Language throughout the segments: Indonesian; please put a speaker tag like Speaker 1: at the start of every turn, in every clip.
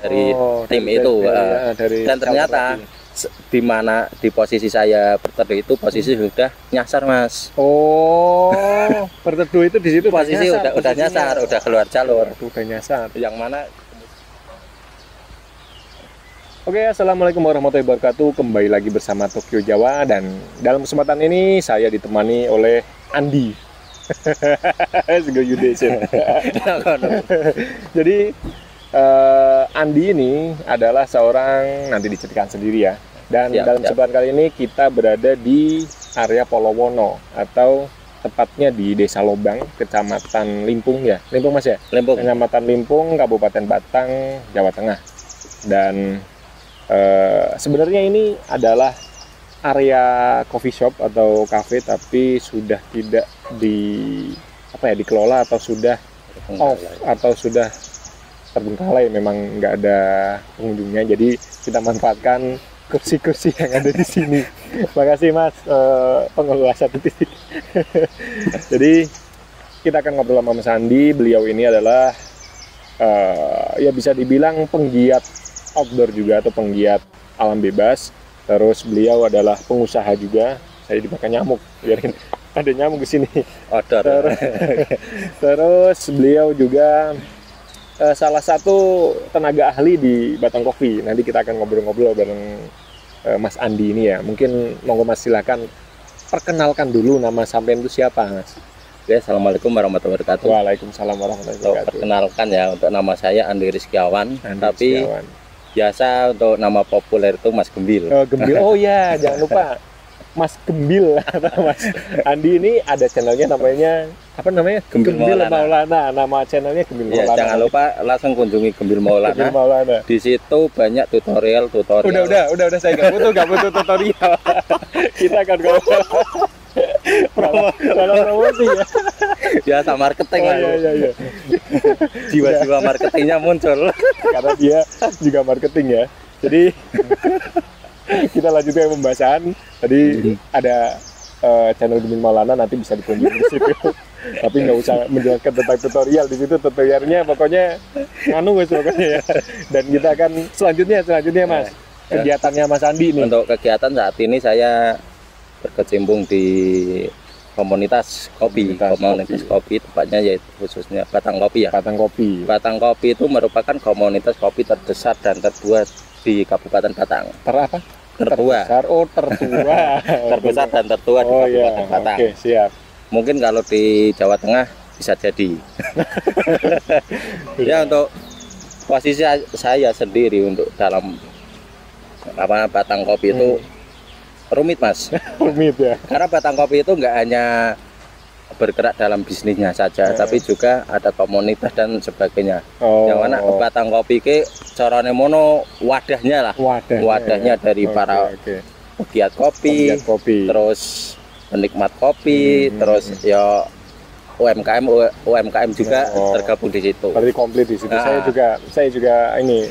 Speaker 1: dari tim itu. Dan ternyata di mana di posisi saya berteduh itu posisi sudah nyasar, Mas.
Speaker 2: Berteduh itu di situ
Speaker 1: posisi udah nyasar, udah keluar jalur.
Speaker 2: Udah nyasar.
Speaker 1: Yang mana?
Speaker 2: Oke, assalamualaikum warahmatullahi wabarakatuh. Kembali lagi bersama Tokyo Jawa, dan dalam kesempatan ini saya ditemani oleh Andi. Jadi Andi ini adalah seorang, nanti diceritakan sendiri ya. Dan dalam kesempatan kali ini kita berada di area Polowono, atau tepatnya di Desa Lobang, Kecamatan Limpung ya. Limpung, Mas ya?
Speaker 1: Limpung.
Speaker 2: Kecamatan Limpung, Kabupaten Batang, Jawa Tengah. Dan sebenarnya ini adalah area coffee shop atau cafe, tapi sudah tidak dikelola atau sudah off atau sudah terbengkalai, memang nggak ada pengunjungnya. Jadi kita manfaatkan kursi-kursi yang ada di sini. Makasih Mas pengelola satu titik. Jadi kita akan ngobrol sama Mas Andi. Beliau ini adalah ya bisa dibilang penggiat outdoor juga, atau penggiat alam bebas. Terus beliau adalah pengusaha juga. Saya dimakan nyamuk, biarin ada nyamuk di sini. Terus beliau juga salah satu tenaga ahli di Batang Coffee. Nanti kita akan ngobrol-ngobrol bareng Mas Andi ini ya. Mungkin monggo Mas, silakan perkenalkan dulu nama sampean itu siapa, Mas?
Speaker 1: Oke, assalamualaikum warahmatullahi wabarakatuh.
Speaker 2: Waalaikumsalam warahmatullahi wabarakatuh.
Speaker 1: Perkenalkan ya, untuk nama saya Andi Rizkiawan, tapi biasa untuk nama populer itu Mas Gembil.
Speaker 2: Gembil. Oh ya, jangan lupa Mas Gembil atau Mas Andi ini ada channelnya, namanya apa namanya?
Speaker 1: Gembil
Speaker 2: Maulana. Nama channelnya Gembil Maulana.
Speaker 1: Jangan lupa langsung kunjungi Gembil Maulana.
Speaker 2: Gembil Maulana.
Speaker 1: Di situ banyak tutorial.
Speaker 2: Udah saya nggak butuh tutorial. Kita akan promosi ya.
Speaker 1: Biasa marketing lah.
Speaker 2: Iya.
Speaker 1: Jiwa-jiwa marketingnya muncul.
Speaker 2: Karena dia juga marketing ya. Jadi kita lanjutkan pembahasan. Tadi ada channel Gembil Maulana, nanti bisa dikunjungi di situ. Tapi nggak usah menjelaskan tentang tutorial di situ. Tutorialnya pokoknya wes pokoknya ya. Dan kita akan selanjutnya Mas. Kegiatannya Mas Andi nih.
Speaker 1: Untuk kegiatan saat ini saya berkecimpung di komunitas kopi, tepatnya yaitu khususnya Batang Kopi ya. Batang Kopi itu merupakan komunitas kopi terbesar dan tertua di Kabupaten Batang. Tertua. Terbesar dan tertua di Kabupaten Batang.
Speaker 2: Oke, siap.
Speaker 1: Mungkin kalau di Jawa Tengah bisa jadi. Ya, untuk posisi saya sendiri untuk dalam Batang Kopi itu rumit, Mas.
Speaker 2: Rumit ya.
Speaker 1: Karena Batang Kopi itu nggak hanya bergerak dalam bisnisnya saja, tapi juga ada komunitas dan sebagainya. Yang mana Batang Kopi ke carane mono wadahnya dari para pegiat kopi,
Speaker 2: terus
Speaker 1: penikmat kopi, terus ya UMKM juga tergabung di situ.
Speaker 2: Berarti komplit di situ. Saya juga ini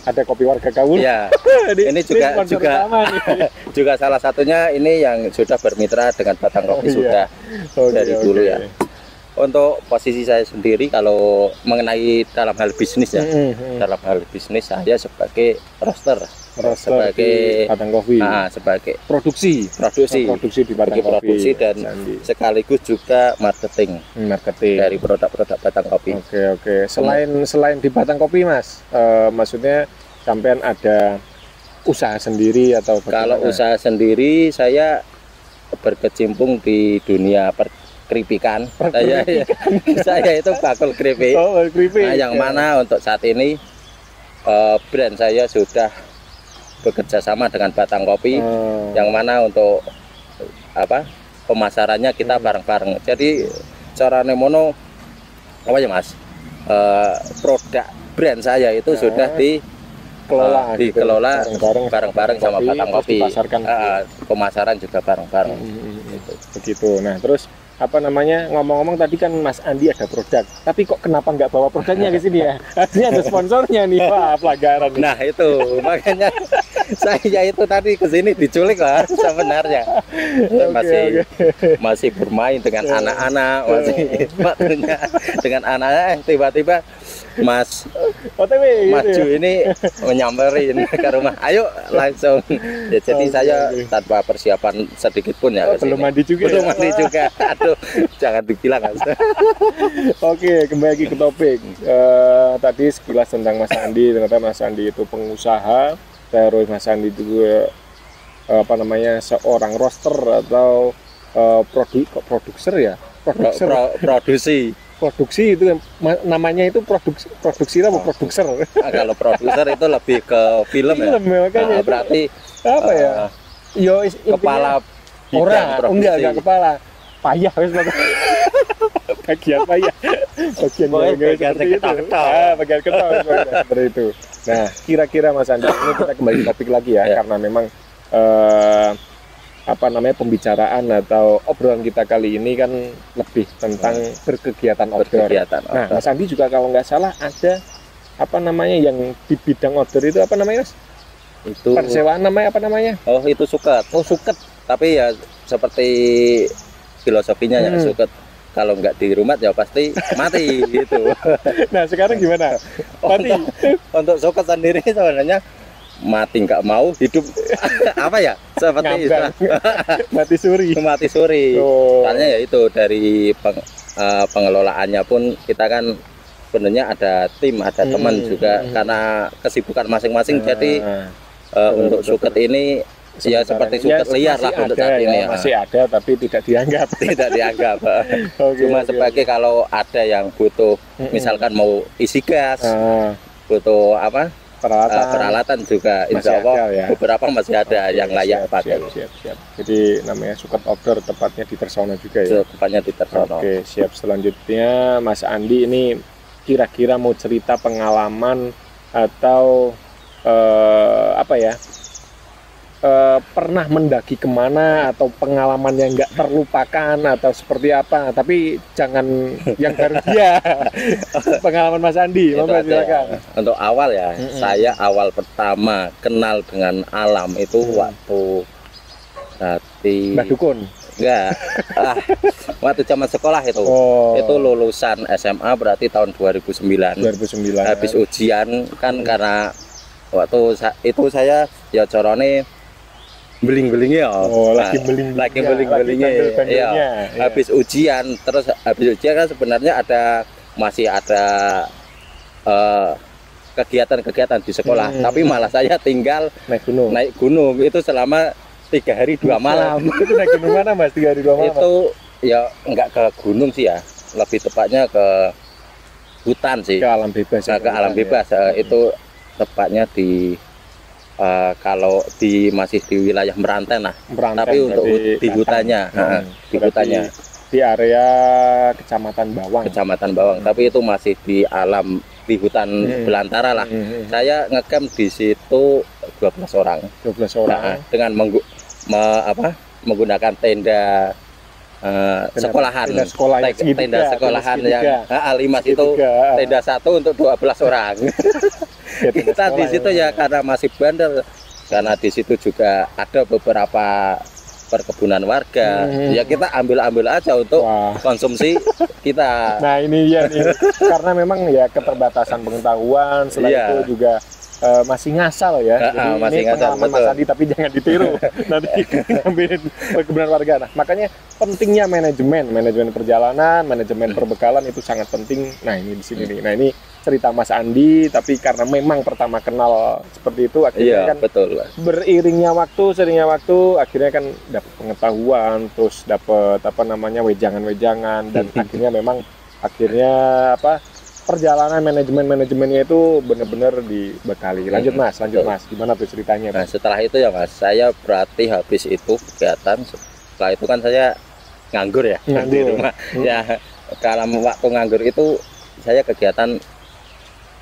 Speaker 2: ada kopi warga Kaur.
Speaker 1: Ya. Ini juga salah satunya ini yang sudah bermitra dengan Batang Kopi sudah dari dulu ya. Untuk posisi saya sendiri kalau mengenai dalam hal bisnis ya, dalam hal bisnis saya sebagai roaster sebagai
Speaker 2: Batang Kopi,
Speaker 1: sebagai
Speaker 2: produksi di Batang Kopi
Speaker 1: dan sekaligus juga marketing dari produk-produk Batang Kopi.
Speaker 2: Oke. Selain di Batang Kopi, Mas, maksudnya sampean ada usaha sendiri atau bagaimana?
Speaker 1: Kalau usaha sendiri saya berkecimpung di dunia keripik. Saya itu bakul keripik. Yang mana untuk saat ini brand saya sudah bekerja sama dengan Batang Kopi, yang mana untuk pemasarannya kita bareng-bareng. Jadi carane mono Mas, produk brand saya itu sudah dikelola bareng-bareng sama Batang Kopi. Pemasaran juga bareng-bareng.
Speaker 2: Begitu. Nah, terus ngomong-ngomong tadi kan Mas Andi ada produk, tapi kok kenapa nggak bawa produknya ke sini ya? Artinya ada sponsornya nih, pelanggaran.
Speaker 1: Nah itu makanya Saya itu tadi kesini diculik Mas sebenarnya. Masih bermain dengan anak-anak, masih waktunya dengan anak-anak, tiba-tiba Mas Maju ini menyamperin ke rumah. Ayo langsung. Ya, jadi saya tanpa persiapan sedikit pun ya.
Speaker 2: Belum mandi juga.
Speaker 1: Belum mandi juga. Aduh, jangan dibilang Mas.
Speaker 2: Oke, kembali lagi ke topik. Tadi sekilas tentang Mas Andi. Ternyata Mas Andi itu pengusaha. Terus Mas Andi juga seorang roaster atau produser ya. Produksi itu namanya itu produksi apa produser?
Speaker 1: Kalau produser itu lebih ke film ya.
Speaker 2: Makanya
Speaker 1: berarti
Speaker 2: apa ya?
Speaker 1: Kepala
Speaker 2: orang enggak kepala. Payah wis bagian payah. Bagian ketawa seperti itu. Nah, kira-kira Mas Andi ini kita kembali topik lagi ya, karena memang pembicaraan atau obrolan kita kali ini kan lebih tentang berkegiatan outdoor. Nah, Mas Andi juga kalau nggak salah ada yang di bidang outdoor itu apa namanya, Mas?
Speaker 1: Itu
Speaker 2: persewaan namanya apa namanya?
Speaker 1: Oh, itu suket.
Speaker 2: Oh, suket.
Speaker 1: Tapi ya seperti filosofinya ya suket. Kalau nggak di rumah ya pasti mati gitu.
Speaker 2: Nah, sekarang gimana? Mati.
Speaker 1: Untuk suket sendiri sebenarnya mati nggak mau, hidup apa ya seperti itu. mati suri. Soalnya ya itu dari pengelolaannya pun kita kan sebenarnya ada tim, ada teman juga, karena kesibukan masing-masing. Jadi untuk suket ini ya seperti suket liar lah untuk saat ini ya.
Speaker 2: Masih ada tapi tidak dianggap.
Speaker 1: Cuma sebagai kalau ada yang butuh misalkan mau isi gas, butuh peralatan juga insya Allah ya. Beberapa masih ada yang layak pakai.
Speaker 2: Siap. Jadi namanya suket outdoor, tepatnya di Tersono juga ya.
Speaker 1: Tepatnya di Tersono.
Speaker 2: Oke, siap. Selanjutnya Mas Andi ini kira-kira mau cerita pengalaman atau pernah mendaki kemana atau pengalaman yang nggak terlupakan atau seperti apa, tapi jangan yang baru dia. Pengalaman Mas Andi, silakan.
Speaker 1: Untuk awal ya, saya awal pertama kenal dengan alam itu waktu
Speaker 2: Mbah Dukun.
Speaker 1: Enggak. Waktu zaman sekolah itu. Itu lulusan SMA berarti tahun 2009. Habis ujian kan, karena waktu itu saya ya corone beling-belingnya
Speaker 2: lagi beling-belingnya
Speaker 1: ya. Habis ujian kan sebenarnya masih ada kegiatan di sekolah, tapi malah saya tinggal naik gunung itu selama 3 hari 2 malam.
Speaker 2: Itu naik gunung mana Mas? 3 hari 2 malam
Speaker 1: itu ya enggak ke gunung sih ya, lebih tepatnya ke hutan sih,
Speaker 2: ke alam bebas
Speaker 1: ya. Itu tepatnya di kalau masih di wilayah Meranten lah, tapi untuk di hutannya,
Speaker 2: di area Kecamatan Bawang,
Speaker 1: tapi itu masih di alam, di hutan belantara lah. Saya ngecamp di situ 12 orang. Dengan menggunakan tenda sekolahan, tenda sekolahan yang Alimas itu tenda 1 untuk 12 orang. Kita di situ ya karena masih bandel, karena di situ juga ada beberapa perkebunan warga, ya kita ambil aja untuk konsumsi kita.
Speaker 2: Nah ini ya nih, karena memang ya keterbatasan pengetahuan, selain itu juga masih ngasal ya. Jadi
Speaker 1: masih
Speaker 2: ini
Speaker 1: ngasal,
Speaker 2: pengalaman Mas Andi, tapi jangan ditiru. Nanti ngambilin perkebunan warga. Nah, makanya pentingnya manajemen perjalanan, manajemen perbekalan itu sangat penting. Nah, ini di sini nih. Nah, ini cerita Mas Andi, tapi karena memang pertama kenal seperti itu, akhirnya kan beriringnya waktu, akhirnya kan dapat pengetahuan, terus dapat wejangan-wejangan, dan akhirnya perjalanan manajemennya itu benar-benar dibekali. Lanjut Mas, gimana tuh ceritanya?
Speaker 1: Nah, setelah itu ya Mas, saya berarti habis itu kegiatan, setelah itu kan saya nganggur ya di rumah. Ya, kalau waktu nganggur itu saya kegiatan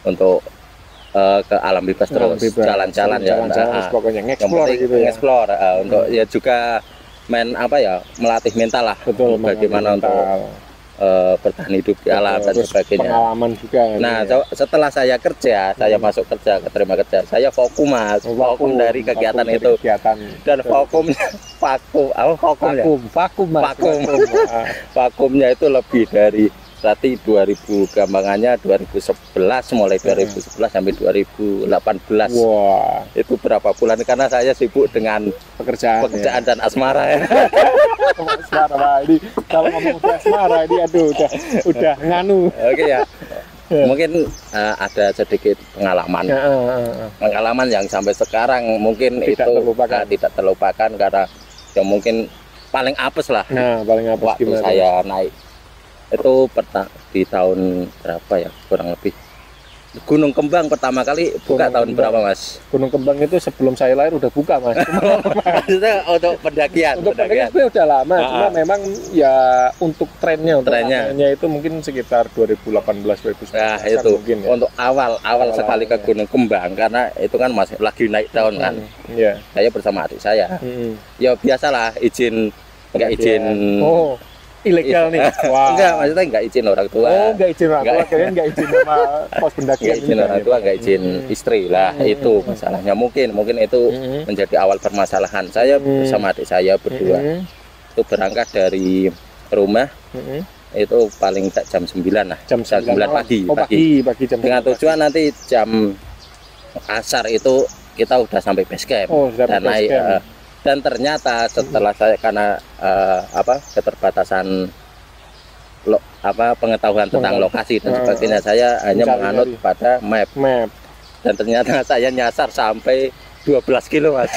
Speaker 1: untuk ke alam bebas terus, jalan-jalan ya.
Speaker 2: Pokoknya nge-explore
Speaker 1: untuk ya juga melatih mental lah.
Speaker 2: Betul,
Speaker 1: bagaimana untuk bertahan hidup di alam dan sebagainya.
Speaker 2: Pengalaman juga.
Speaker 1: Nah, setelah saya kerja, saya masuk kerja, keterima kerja, saya vakum Mas, vakum dari kegiatan itu. Dan vakumnya vakumnya itu lebih dari berarti 2000 gampangannya 2011, mulai 2011 sampai 2018.
Speaker 2: Wah,
Speaker 1: itu berapa bulan karena saya sibuk dengan pekerjaan ya, dan asmara ya.
Speaker 2: Asmara ini kalau ngomong asmara ini aduh udah nganu.
Speaker 1: Oke ya. Mungkin ada sedikit pengalaman. Pengalaman yang sampai sekarang mungkin tidak terlupakan karena yang mungkin paling apes lah.
Speaker 2: Nah, paling apes
Speaker 1: waktu
Speaker 2: gimana?
Speaker 1: Saya naik itu di tahun berapa ya, kurang lebih Gunung Kembang pertama kali buka tahun berapa Mas?
Speaker 2: Gunung Kembang itu sebelum saya lahir udah buka Mas.
Speaker 1: Maksudnya untuk pendakian?
Speaker 2: Untuk pendakian itu udah lama, cuma memang ya untuk trennya itu mungkin sekitar 2018-2019.
Speaker 1: Nah itu
Speaker 2: mungkin, ya.
Speaker 1: Untuk awal sekali ke Gunung Kembang karena itu kan masih lagi naik daun kan. Saya bersama adik saya. Ya biasalah nggak izin.
Speaker 2: Oh, ilegal nih.
Speaker 1: Wow. Enggak, maksudnya nggak izin orang tua.
Speaker 2: Oh, nggak izin orang tua, kalian nggak izin sama pos pendakian.
Speaker 1: Nggak izin orang tua, nggak izin istri lah. Itu masalahnya. Mungkin itu menjadi awal permasalahan. Saya bersama adik saya berdua itu berangkat dari rumah itu paling tak jam 9 lah.
Speaker 2: Jam 9
Speaker 1: pagi.
Speaker 2: Oh, pagi jam 9.
Speaker 1: Dengan tujuan nanti jam asar itu kita udah sampai base camp.
Speaker 2: Oh,
Speaker 1: dan naik. Dan ternyata setelah saya karena keterbatasan pengetahuan tentang lokasi dan sebagainya, saya hanya menganut pada map. Dan ternyata saya nyasar sampai 12 kilo Mas.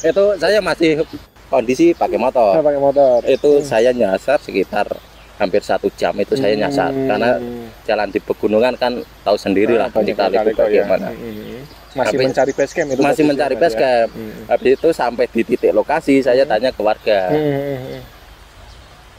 Speaker 1: Itu saya masih kondisi pakai motor. Itu saya nyasar sekitar hampir 1 jam itu saya nyasar karena jalan di pegunungan kan tahu sendiri lah kita itu bagaimana.
Speaker 2: Masih mencari base camp itu.
Speaker 1: Masih mencari base camp. Habis itu sampai di titik lokasi saya tanya ke warga.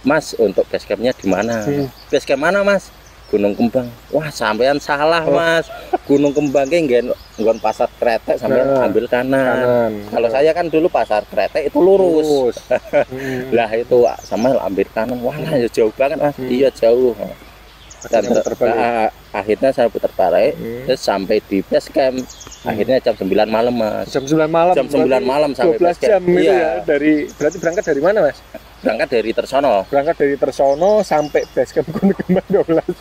Speaker 1: Mas, untuk base campnya di mana? Base camp mana Mas? Gunung Kembang. Wah, sampean salah Mas. Gunung Kembang nggon pasar Kretek, sampean ambil kanan. Kalau saya kan dulu pasar Kretek itu lurus. Lah itu sama ambil kanan. Wah, ya jauh banget Mas. Iya jauh. Dan akhirnya saya putar balik terus sampai di base camp akhirnya jam 9 malam Mas.
Speaker 2: Jam 9 malam
Speaker 1: sampai
Speaker 2: 12 jam itu ya. Berarti berangkat dari mana Mas?
Speaker 1: Berangkat dari Tersono sampai base camp Gunung Kembang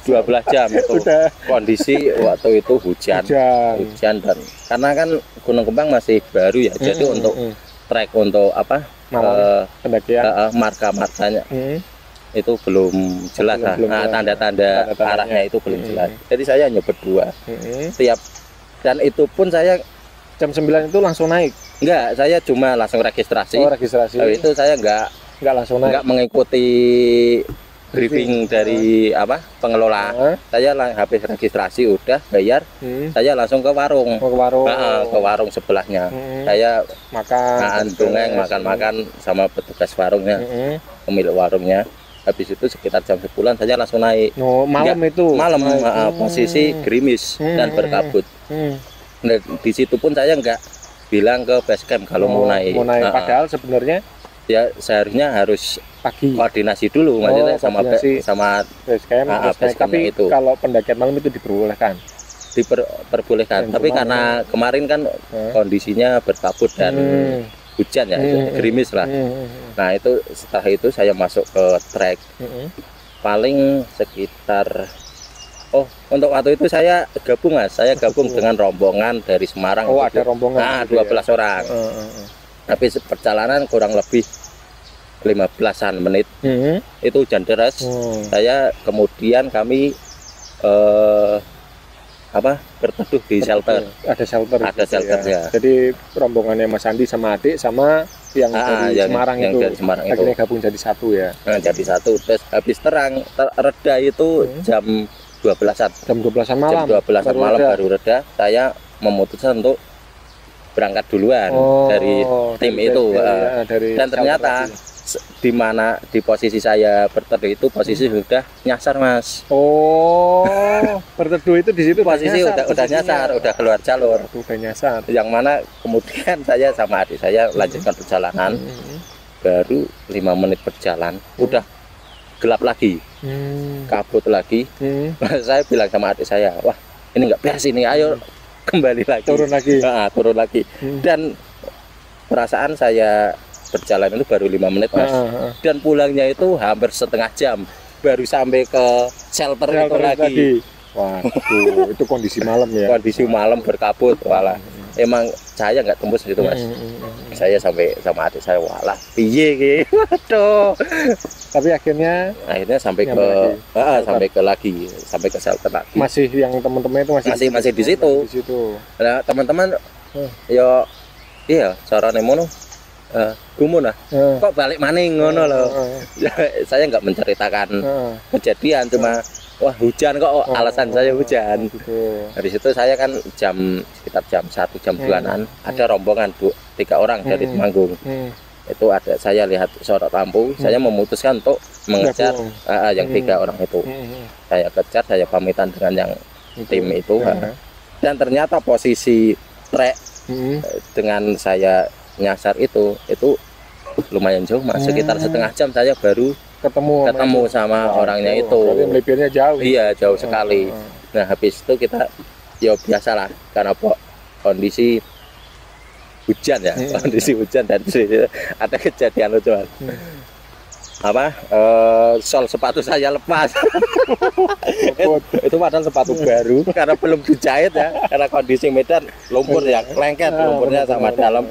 Speaker 2: 12
Speaker 1: jam itu. Kondisi waktu itu hujan dan karena kan Gunung Kembang masih baru ya, jadi untuk trek untuk pendakian marka-markanya itu belum jelas lah. Tanda-tanda arahnya itu belum jelas. Jadi saya hanya berdua. Dan itu pun saya
Speaker 2: jam 9 itu langsung naik.
Speaker 1: Enggak, saya cuma langsung registrasi. Itu saya enggak
Speaker 2: langsung naik.
Speaker 1: Enggak mengikuti briefing dari pengelola. Saya habis registrasi udah bayar, saya langsung ke warung. Ke warung sebelahnya. Saya makan sama petugas warungnya, pemilik warungnya. Habis itu sekitar jam 10 saya langsung naik. Malam posisi gerimis dan berkabut. Nah, di situ pun saya nggak bilang ke base camp kalau mau naik.
Speaker 2: Padahal sebenarnya
Speaker 1: ya seharusnya harus
Speaker 2: pagi
Speaker 1: koordinasi dulu maksudnya sama
Speaker 2: base camp. Tapi itu kalau pendakian malam itu diperbolehkan.
Speaker 1: Diperbolehkan. Tapi karena kemarin kan kondisinya berkabut dan hujan ya, gerimis lah. Nah itu setelah itu saya masuk ke trek paling sekitar untuk waktu itu saya gabung Mas, dengan rombongan dari Semarang.
Speaker 2: Ada rombongan
Speaker 1: 12 orang. Tapi perjalanan kurang lebih 15-an menit. Itu hujan deras. Kami berteduh di shelter.
Speaker 2: Ada shelter
Speaker 1: ya.
Speaker 2: Jadi rombongannya Mas Andi sama adik sama yang dari Semarang
Speaker 1: itu
Speaker 2: akhirnya gabung jadi satu ya.
Speaker 1: Jadi satu. Terus habis reda itu jam 12-an.
Speaker 2: Jam 12-an malam.
Speaker 1: Baru reda. Saya memutuskan untuk berangkat duluan dari tim itu. Dan ternyata di posisi saya berteduh itu posisi sudah nyasar Mas. Berteduh itu di situ posisi udah nyasar, udah keluar jalur.
Speaker 2: Udah nyasar.
Speaker 1: Yang mana kemudian saya sama adik saya lanjutkan perjalanan. Baru 5 menit berjalan udah gelap lagi. kabut lagi. Saya bilang sama adik saya, wah ini nggak beres ini, ayo kembali lagi, turun lagi. Dan perasaan saya berjalan itu baru 5 menit Mas, dan pulangnya itu hampir setengah jam baru sampai ke shelter itu lagi.
Speaker 2: Waduh, itu kondisi malam ya?
Speaker 1: Kondisi malam berkabut, walah. Emang saya nggak tembus itu Mas. Saya sampai sama adik saya, walah piye ki. Waduh.
Speaker 2: Tapi akhirnya
Speaker 1: sampai ke shelter lagi.
Speaker 2: Masih yang teman-teman itu
Speaker 1: masih di situ. Nah, teman-teman yo iya carane mono gumun lah. Kok balik maning ngono loh. Saya nggak menceritakan kejadian, cuma wah hujan kok, alasan saya hujan. Dari situ saya kan sekitar jam 1 jam 2-an ada rombongan 3 orang dari Temanggung. Itu ada, saya lihat sorot lampu, saya memutuskan untuk mengejar yang 3 orang itu. Saya kejar, saya pamitan dengan yang tim itu. Dan ternyata posisi trek dengan saya nyasar itu lumayan jauh Mas, sekitar setengah jam saya baru ketemu sama orangnya itu.
Speaker 2: Berarti melipirnya jauh.
Speaker 1: Iya, jauh sekali. Nah, habis itu kita ya biasalah karena kondisi hujan ya, kondisi hujan, dan ada kejadian lucu. Sol sepatu saya lepas. Itu padahal sepatu baru karena belum dijahit ya, karena kondisi medan lumpur ya, lengket lumpurnya sama dalam.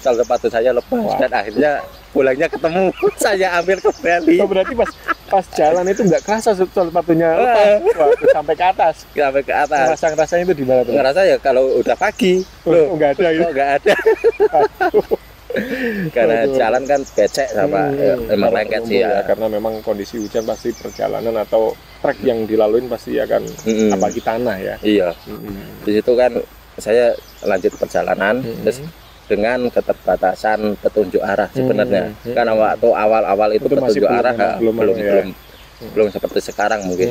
Speaker 1: Sol sepatu saya lepas dan akhirnya pulangnya ketemu, saya ambil kembali.
Speaker 2: Berarti pas jalan itu nggak kerasa sol sepatunya lepas. Sampai ke atas.
Speaker 1: Sampai ke atas.
Speaker 2: Rasanya itu di mana tuh?
Speaker 1: Ngerasa ya kalau udah pagi,
Speaker 2: nggak ada gitu.
Speaker 1: Nggak ada. Karena jalan kan becek sama emang lengket sih ya.
Speaker 2: Karena memang kondisi hujan pasti perjalanan atau trek yang dilaluin pasti akan apalagi tanah ya.
Speaker 1: Iya. Di situ kan saya lanjut perjalanan terus dengan keterbatasan petunjuk arah sebenarnya. Karena waktu awal-awal itu petunjuk arah belum seperti sekarang mungkin.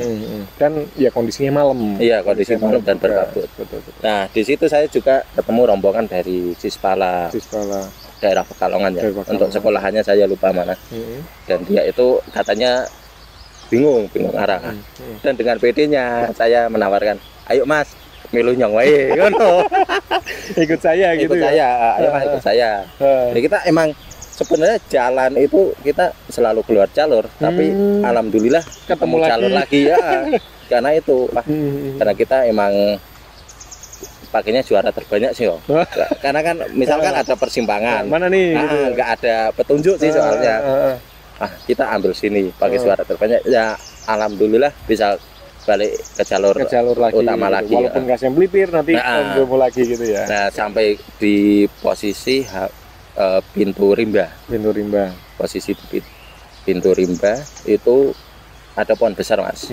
Speaker 2: Dan ya kondisinya malam.
Speaker 1: Iya, kondisi malam dan berkabut. Nah, di situ saya juga ketemu rombongan dari Sispala. Daerah Pekalongan ya. Untuk sekolahannya saya lupa mana. Dan dia itu katanya bingung arah. Dan dengan PD-nya saya menawarkan, "Ayo Mas, milu nyong wae." Ngono.
Speaker 2: Ikut saya gitu.
Speaker 1: Ikut saya. Ayo Mas, ikut saya. Jadi kita emang sebenarnya jalan itu kita selalu keluar jalur, tapi alhamdulillah ketemu jalur lagi ya. Karena itu, karena kita emang pakainya juara terbanyak sih karena kan misalkan ada persimpangan
Speaker 2: mana nih
Speaker 1: nggak ada petunjuk sih soalnya kita ambil sini pakai juara terbanyak ya, alhamdulillah bisa balik ke jalur utama lagi
Speaker 2: walaupun nggak melipir nanti ketemu lagi gitu ya.
Speaker 1: Nah, sampai di posisi pintu rimba posisi pintu rimba itu ada pohon besar Mas.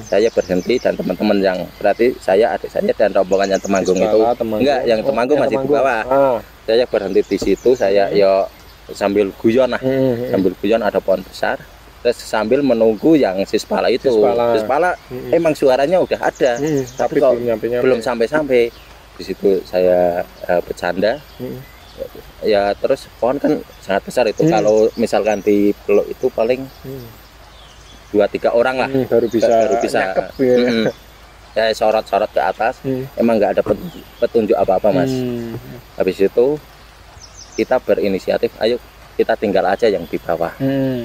Speaker 1: Saya berhenti dan teman-teman yang berarti adik saya dan rombongan yang Temanggung itu yang Temanggung masih di bawah. Saya berhenti di situ, saya sambil guyon sambil guyon ada pohon besar. Terus sambil menunggu yang Sispala itu. Sispala emang suaranya udah ada, tapi kok belum sampai. Di situ saya bercanda. Ya terus pohon kan sangat besar itu, kalau misalkan di peluk itu paling 2-3 orang lah
Speaker 2: baru bisa nyakep,
Speaker 1: ya sorot-sorot ke atas. Emang nggak ada petunjuk apa-apa Mas. Habis itu kita berinisiatif, ayo kita tinggal aja yang di bawah,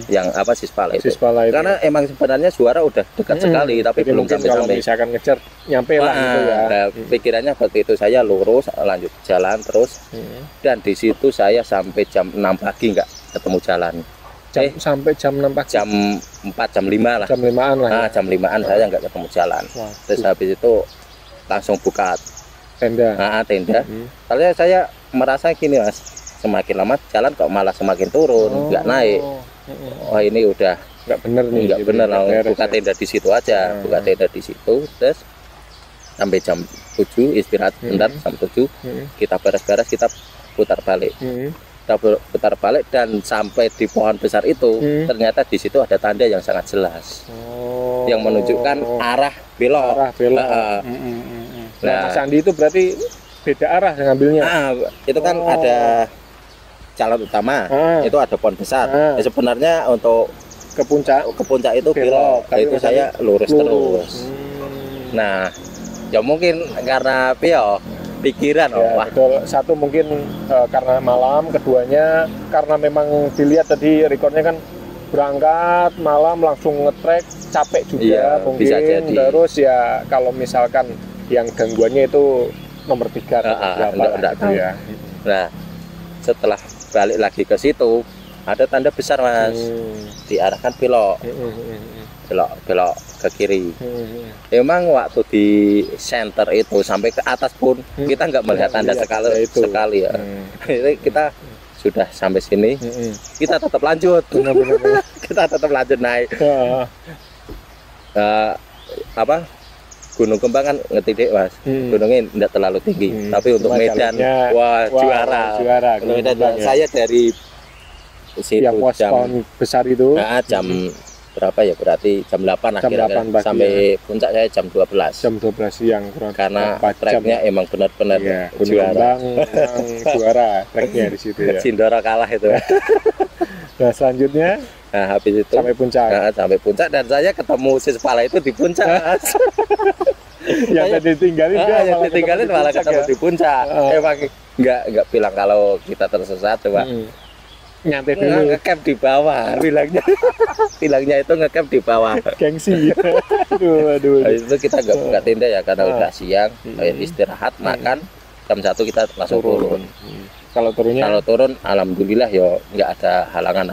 Speaker 1: yang Sispala itu. Karena emang sebenarnya suara udah dekat sekali, tapi belum sampai.
Speaker 2: Misalkan ngejar nyampe lah gitu ya.
Speaker 1: Nah, pikirannya waktu itu saya lurus lanjut jalan terus, dan di situ saya sampai jam 6 pagi nggak ketemu jalan.
Speaker 2: Sampai jam 6 pagi?
Speaker 1: Jam 4, jam 5 lah.
Speaker 2: Jam 5-an lah ya?
Speaker 1: Jam 5-an saya nggak ketemu jalan. Terus habis itu langsung buka tenda. Soalnya saya merasa gini Mas, semakin lama jalan kok malah semakin turun, nggak naik. Wah ini udah
Speaker 2: nggak bener nih.
Speaker 1: Nggak bener, buka tenda di situ aja. Buka tenda di situ, terus sampai jam 7 istirahat bentar, jam 7 kita beres-beres, kita putar balik. Kita putar balik dan sampai di pohon besar itu ternyata di situ ada tanda yang sangat jelas yang menunjukkan arah belok.
Speaker 2: Nah, Mas Andi itu berarti beda arah ngambilnya.
Speaker 1: Itu kan ada jalan utama, itu ada pohon besar. Ya, sebenarnya untuk
Speaker 2: ke puncak
Speaker 1: itu belok, itu saya lurus terus. Nah, ya mungkin karena pikiran
Speaker 2: ya,
Speaker 1: wah.
Speaker 2: Betul. Satu mungkin karena malam, keduanya karena memang dilihat tadi recordnya kan berangkat malam langsung ngetrek, capek juga mungkin. Bisa jadi. Terus ya kalau misalkan yang gangguannya itu nomor 3 atau berapa gitu ya.
Speaker 1: Nah, setelah balik lagi ke situ ada tanda besar Mas, diarahkan belok ke kiri. Emang waktu di center itu sampai ke atas pun kita nggak melihat tanda sekali ya. Kita sudah sampai sini, kita tetap lanjut. Kita tetap lanjut naik. Gunung Kembang kan ngetidik Mas, gunungnya tidak terlalu tinggi, tapi untuk medan, juara. Medan, saya dari situ
Speaker 2: yang jam besar itu,
Speaker 1: jam berapa ya, berarti jam 8 akhirnya sampai puncak saya jam 12.
Speaker 2: Jam 12 siang
Speaker 1: karena treknya emang benar-benar
Speaker 2: juara. Juara treknya di situ ya.
Speaker 1: Sindoro kalah itu.
Speaker 2: Nah selanjutnya,
Speaker 1: habis itu
Speaker 2: sampai puncak.
Speaker 1: Dan saya ketemu si kepala itu di puncak.
Speaker 2: Yang tadi ditinggalin
Speaker 1: malah ketemu di puncak. Emang nggak bilang kalau kita tersesat coba.
Speaker 2: Nyantai dulu,
Speaker 1: ngecamp di bawah bilangnya itu ngecamp di bawah,
Speaker 2: gengsi. aduh.
Speaker 1: Itu kita nggak buka tenda ya karena udah siang, istirahat makan, jam 1 kita langsung turun.
Speaker 2: Kalau
Speaker 1: turun alhamdulillah ya nggak ada halangan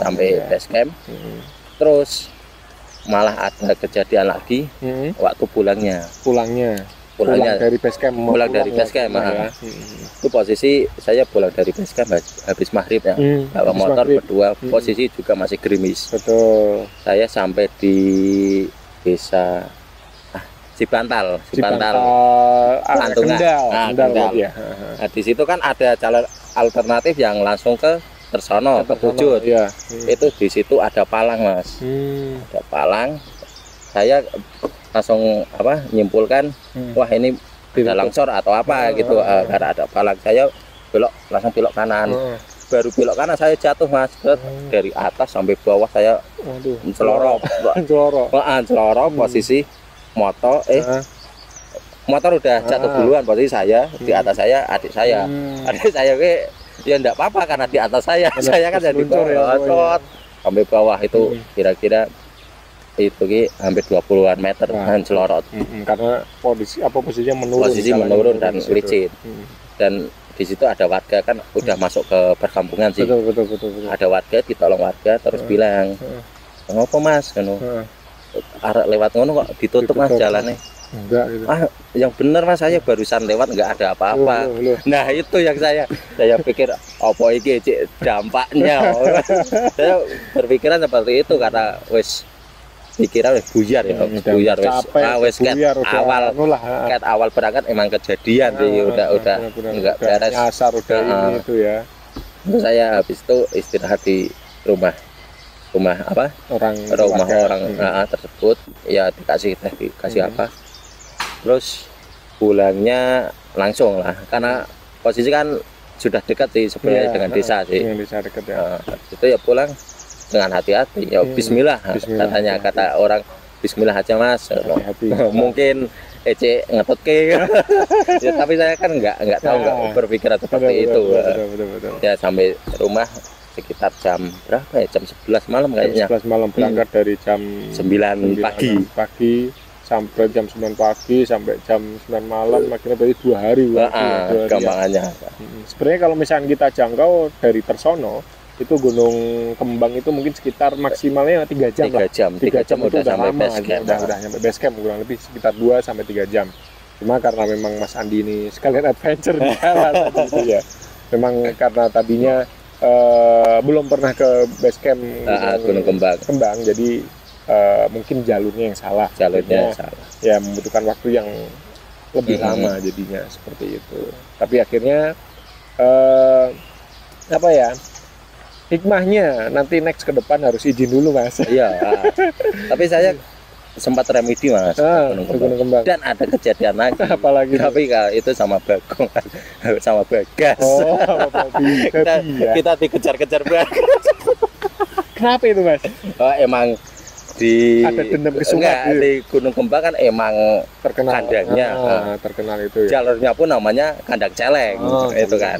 Speaker 1: sampai base camp. Terus malah ada kejadian lagi waktu pulangnya
Speaker 2: dari base camp.
Speaker 1: Itu posisi saya pulang dari base camp habis maghrib ya, bawa motor berdua, posisi juga masih gerimis.
Speaker 2: Betul.
Speaker 1: Saya sampai di desa Cibantal, Kendal.
Speaker 2: Ya.
Speaker 1: Nah, di situ kan ada jalan alternatif yang langsung ke Tersono, ke Bujut.
Speaker 2: Ya.
Speaker 1: Itu di situ ada palang Mas, ada palang. Saya langsung nyimpulkan, wah ini ada longsor atau apa gitu. Karena ada palang, saya langsung belok kanan. Baru belok kanan saya jatuh Mas, dari atas sampai bawah saya celorok. Posisi motor udah jatuh duluan, posisi saya di atas saya adik saya ya enggak apa-apa karena di atas saya kan jadi bawah sampai bawah itu kira-kira itu hampir 20-an meter celorot.
Speaker 2: Karena posisinya menurun
Speaker 1: dan licin. Dan di situ ada warga kan udah masuk ke perkampungan sih.
Speaker 2: Betul.
Speaker 1: Ada warga, ditolong warga terus bilang, "Ngapa Mas?" Arek lewat ngono kok ditutup Mas jalannya.
Speaker 2: Enggak gitu.
Speaker 1: Yang bener Mas, saya barusan lewat nggak ada apa-apa. Nah itu yang saya pikir apa iki dampaknya. Saya berpikiran seperti itu karena pikiran buyar wis awal berangkat emang kejadian sih udah enggak beres
Speaker 2: nyasar ini itu ya.
Speaker 1: Terus saya habis itu istirahat di rumah orang tersebut ya, dikasih apa, terus pulangnya langsung lah karena posisi kan sudah dekat sih sebenarnya dengan desa sih.
Speaker 2: Dengan desa dekat ya.
Speaker 1: Itu ya pulang dengan hati-hati ya, bismillah katanya, kata orang bismillah aja Mas. Mungkin ngetut ke ya, tapi saya kan nggak tahu, nggak berpikiran seperti itu.
Speaker 2: Betul.
Speaker 1: Ya sampai rumah sekitar jam berapa ya, jam 11 malam kayaknya.
Speaker 2: 11 malam berangkat dari jam
Speaker 1: 9 pagi
Speaker 2: sampai jam 9 pagi sampai jam 9 malam, akhirnya berarti 2 hari.
Speaker 1: Gampangannya.
Speaker 2: Sebenarnya kalau misalnya kita jangkau dari Tersono itu Gunung Kembang itu mungkin sekitar maksimalnya 3 jam.
Speaker 1: 3 jam udah sampai base camp.
Speaker 2: Udah sampai base camp, kurang lebih sekitar 2 sampai 3 jam. Cuma karena memang Mas Andi ini sekalian adventure di jalan gitu ya. Memang karena tadinya belum pernah ke base camp
Speaker 1: Gunung
Speaker 2: Kembang, jadi mungkin jalurnya yang salah. Ya membutuhkan waktu yang lebih lama jadinya seperti itu. Tapi akhirnya hikmahnya nanti next ke depan harus izin dulu Mas.
Speaker 1: Iya. Tapi saya sempat remedi Mas, Gunung Kembang. Dan ada kejadian lagi.
Speaker 2: Apalagi?
Speaker 1: Tapi itu sama Bagong, sama Bagas.
Speaker 2: Kita
Speaker 1: dikejar-kejar Bagas.
Speaker 2: Kenapa itu Mas?
Speaker 1: Emang di
Speaker 2: ada dendam kesumat
Speaker 1: enggak,
Speaker 2: gitu.
Speaker 1: di Gunung Kembang kan emang
Speaker 2: Terkenal
Speaker 1: kandangnya
Speaker 2: terkenal itu ya.
Speaker 1: jalurnya pun namanya kandang celeng itu kan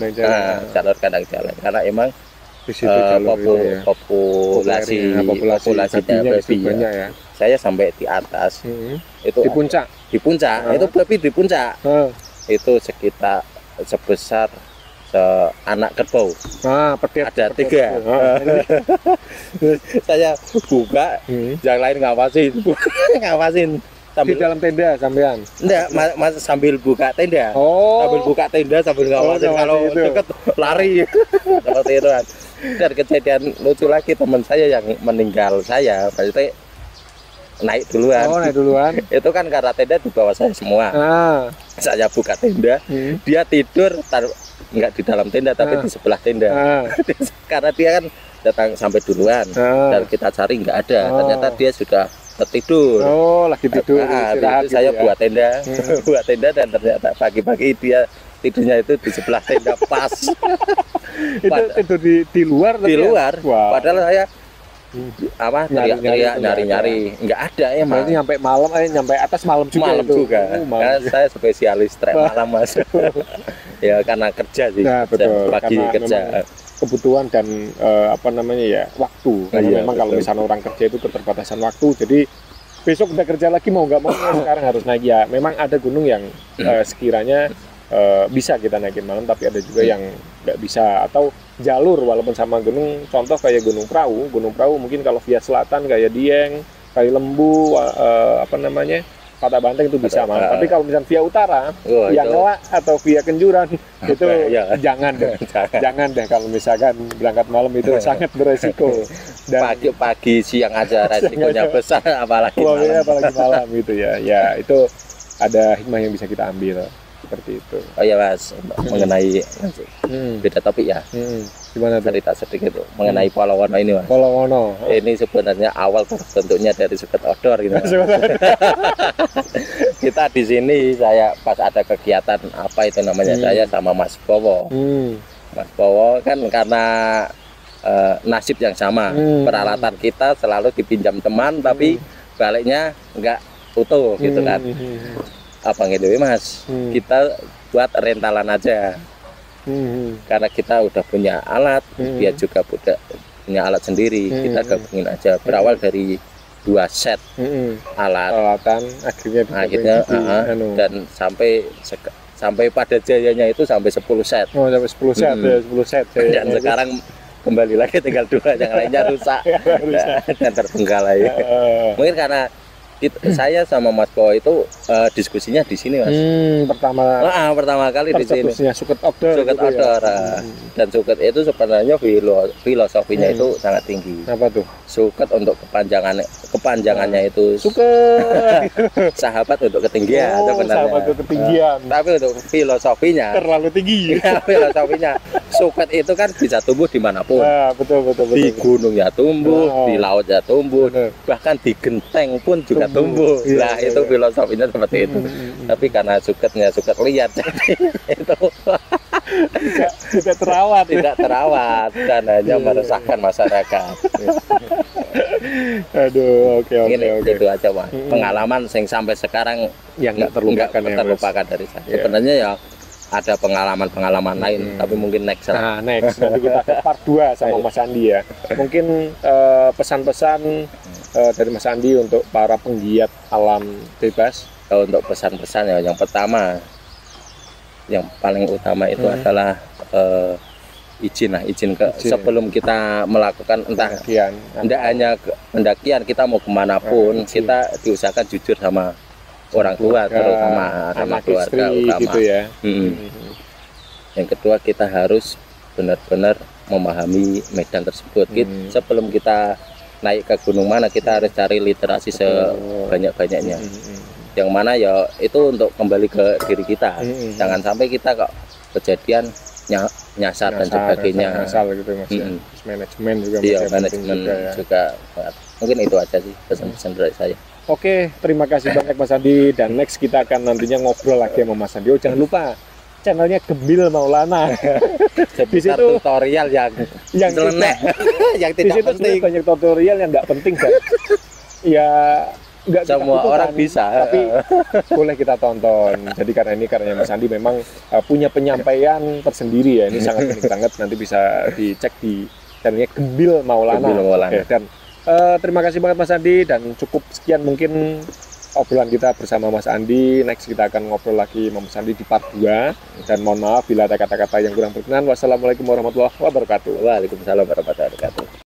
Speaker 1: jalur kandang celeng karena emang
Speaker 2: di situ jalur itu ya.
Speaker 1: populasinya
Speaker 2: babi banyak ya.
Speaker 1: Saya sampai di atas itu
Speaker 2: di puncak
Speaker 1: itu babi di puncak itu sekitar sebesar anak kerbau. Ada 3. Saya buka, yang lain ngawasin
Speaker 2: sambil di dalam tenda sampean.
Speaker 1: Enggak, sambil buka tenda. Sambil buka tenda sambil ngawasin kalau deket lari. Seperti itu kan. Dan kejadian lucu lagi teman saya yang meninggal saya, berarti naik duluan.
Speaker 2: Naik duluan.
Speaker 1: Itu kan karena tenda di bawah saya semua. Saya buka tenda, dia tidur enggak di dalam tenda tapi di sebelah tenda. Karena dia kan datang sampai duluan dan kita cari enggak ada. Ternyata dia sudah tertidur.
Speaker 2: Lagi tidur.
Speaker 1: Itu saya buat tenda, dan ternyata pagi-pagi dia tidurnya itu di sebelah tenda pas.
Speaker 2: Itu tidur di luar.
Speaker 1: Di luar.
Speaker 2: Wow.
Speaker 1: Padahal saya teriak-teriak nyari-nyari nggak ada ya Mas.
Speaker 2: Berarti sampai malam nyampe atas malam juga.
Speaker 1: Karena saya spesialis trek malam Mas. Ya karena kerja sih.
Speaker 2: Betul.
Speaker 1: Pagi
Speaker 2: karena
Speaker 1: kerja.
Speaker 2: Kebutuhan dan waktu. Karena memang kalau misalnya orang kerja itu keterbatasan waktu. Jadi besok udah kerja lagi mau nggak mau sekarang harus naik ya. Memang ada gunung yang sekiranya bisa kita naikin malam, tapi ada juga yang nggak bisa atau jalur walaupun sama gunung, contoh kayak Gunung Prau mungkin kalau via selatan kayak Dieng, Kali Lembu, Patah Banteng itu bisa malam. Tapi kalau misalnya via utara, via Ngelak atau via Kenjuran itu jangan deh kalau misalkan berangkat malam itu sangat beresiko. Dan
Speaker 1: pagi siang aja resikonya besar apalagi
Speaker 2: malam itu ya. Ya itu ada hikmah yang bisa kita ambil. Seperti itu.
Speaker 1: Oh iya Mas, mengenai beda topik ya.
Speaker 2: Gimana tuh?
Speaker 1: Cerita sedikit mengenai Polowono ini Mas.
Speaker 2: Polowono.
Speaker 1: Ini sebenarnya awal terbentuknya dari suket outdoor gitu. Kita di sini saya pas ada kegiatan apa itu namanya saya sama Mas Bowo. Mas Bowo kan karena nasib yang sama. Peralatan kita selalu dipinjam teman tapi baliknya enggak utuh gitu kan. Apa gitu ya Mas, kita buat rentalan aja karena kita udah punya alat, dia juga punya alat sendiri, kita gabungin aja. Berawal dari 2 set alatan akhirnya dan sampai pada jayanya itu sampai 10 set.
Speaker 2: Sampai 10 set ya, 10 set
Speaker 1: dan sekarang kembali lagi tinggal 2, yang lainnya rusak dan terbengkalai. Mungkin karena saya sama Mas Bowo itu diskusinya di sini Mas. Pertama kali di sini.
Speaker 2: Suket outdoor.
Speaker 1: Dan suket itu sebenarnya filosofinya itu sangat tinggi.
Speaker 2: Apa tuh?
Speaker 1: Suket untuk kepanjangannya itu
Speaker 2: suket.
Speaker 1: Sahabat untuk ketinggian sebenarnya.
Speaker 2: Sahabat untuk ketinggian.
Speaker 1: Tapi untuk filosofinya
Speaker 2: terlalu tinggi.
Speaker 1: Filosofinya suket itu kan bisa tumbuh dimanapun.
Speaker 2: Betul.
Speaker 1: Di gunung ya tumbuh, di laut ya tumbuh, bahkan di genteng pun juga tumbuh. Nah itu filosofinya seperti itu. Tapi karena suketnya suket liar, jadi itu
Speaker 2: tidak
Speaker 1: terawat dan hanya meresahkan masyarakat.
Speaker 2: Aduh, oke.
Speaker 1: Itu aja Mas. Pengalaman yang sampai sekarang
Speaker 2: yang nggak terlupakan
Speaker 1: dari saya. Sebenarnya ya ada pengalaman lain, tapi mungkin next.
Speaker 2: Nanti kita ke part 2 sama Mas Andi ya. Mungkin pesan-pesan dari Mas Andi untuk para penggiat alam bebas.
Speaker 1: Untuk pesan-pesan ya, yang pertama, yang paling utama itu adalah izin sebelum kita melakukan tidak hanya pendakian, kita mau kemanapun kita diusahakan jujur sama orang tua, terutama sama keluarga utama
Speaker 2: gitu ya.
Speaker 1: Yang kedua, kita harus benar-benar memahami medan tersebut. Sebelum kita naik ke gunung mana, kita harus cari literasi sebanyak-banyaknya. Yang mana ya itu untuk kembali ke diri kita. Jangan sampai kita kok kejadian nyasar dan sebagainya.
Speaker 2: Gitu, manajemen juga.
Speaker 1: Manajemen juga. Mungkin itu aja sih pesan-pesan dari saya.
Speaker 2: Oke, terima kasih banyak Mas Andi, dan next kita akan nantinya ngobrol lagi sama Mas Andi. Jangan lupa channelnya Gembil Maulana.
Speaker 1: Di situ tutorial yang nyeleneh, yang tidak penting.
Speaker 2: Banyak tutorial yang nggak penting kan. Ya nggak
Speaker 1: semua orang bisa,
Speaker 2: tapi boleh kita tonton. Jadi karena Mas Andi memang punya penyampaian tersendiri ya. Ini sangat unik banget. Nanti bisa dicek di channelnya Gembil Maulana. Oke, dan terima kasih banget Mas Andi, dan cukup sekian mungkin obrolan kita bersama Mas Andi. Next kita akan ngobrol lagi sama Mas Andi di part 2. Dan mohon maaf bila ada kata-kata yang kurang berkenan. Wassalamualaikum warahmatullahi wabarakatuh.
Speaker 1: Waalaikumsalam warahmatullahi wabarakatuh.